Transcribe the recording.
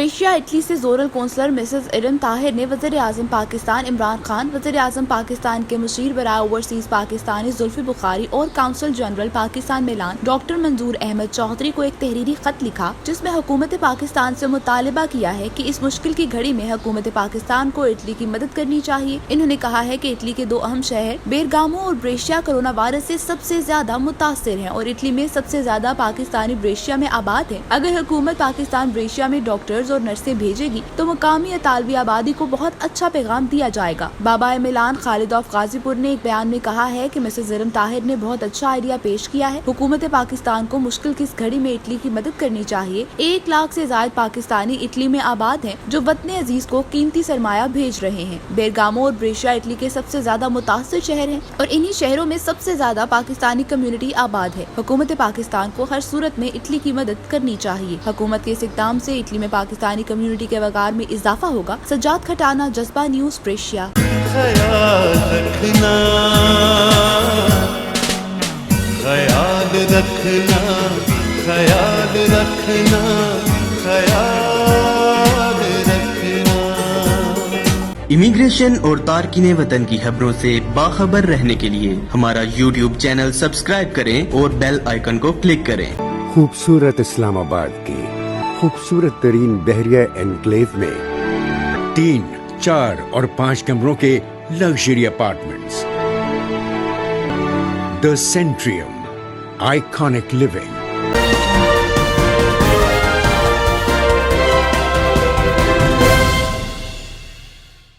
Brescia Italy से जोरल councillor Mrs Iram Tahir ने वज़ीर आज़म पाकिस्तान इमरान खान, वज़ीर आज़म पाकिस्तान के मुशीर बराए ओवरसीज पाकिस्तानी जुल्फी बुखारी और काउंसिल जनरल पाकिस्तान मिलान डॉक्टर मंजूर अहमद चौधरी को एक तहरीरी खत लिखा, जिसमें हुकूमत पाकिस्तान से मुतालबा किया है कि इस मुश्किल की घड़ी में हुकूमत पाकिस्तान को इटली की मदद करनी चाहिए। इन्होंने कहा है कि इटली के दो अहम शहर बेरगामो और ब्रेशिया कोरोना वायरस से सबसे ज्यादा मुतासिर हैं और इटली में सबसे ज्यादा पाकिस्तानी ब्रेशिया में आबाद है। अगर हुकूमत पाकिस्तान ब्रेशिया में डॉक्टर्स और नर्सें भेजेगी तो मुकामी अतालवी आबादी को बहुत अच्छा पैगाम दिया जाएगा। बाबा मिलान खालिद ऑफ गाजीपुर ने एक बयान में कहा है कि मिसेस इरम ताहिर ने बहुत अच्छा आइडिया पेश किया है। हुकूमत पाकिस्तान को मुश्किल की इस घड़ी में इटली की मदद करनी चाहिए। 1 लाख से ज्यादा पाकिस्तानी इटली में आबाद हैं जो वतन अजीज को कीमती सरमाया भेज रहे हैं। बेरगामो और ब्रेशिया इटली के सबसे ज्यादा मुतासिर शहर हैं और इन्हीं शहरों में सबसे ज्यादा पाकिस्तानी कम्युनिटी आबाद है। हुकूमत पाकिस्तान को हर सूरत में इटली की मदद करनी चाहिए। हुकूमत के इस इक़दाम से इटली में पाकिस्तानी कम्युनिटी के वक़ार में इजाफा होगा। सज्जाद खटाना, जज्बा न्यूज़, ब्रेशिया। ख्याल रखना, ख्याल रखना, ख्याल रखना, ख्याल रखना। इमिग्रेशन और तारकीन वतन की खबरों से बाखबर रहने के लिए हमारा YouTube चैनल सब्सक्राइब करें और बेल आइकन को क्लिक करें। खूबसूरत इस्लामाबाद की खूबसूरत तरीन बहरिया एनक्लेव में 3, 4 और 5 कमरों के luxury apartments. The Centrium, iconic living.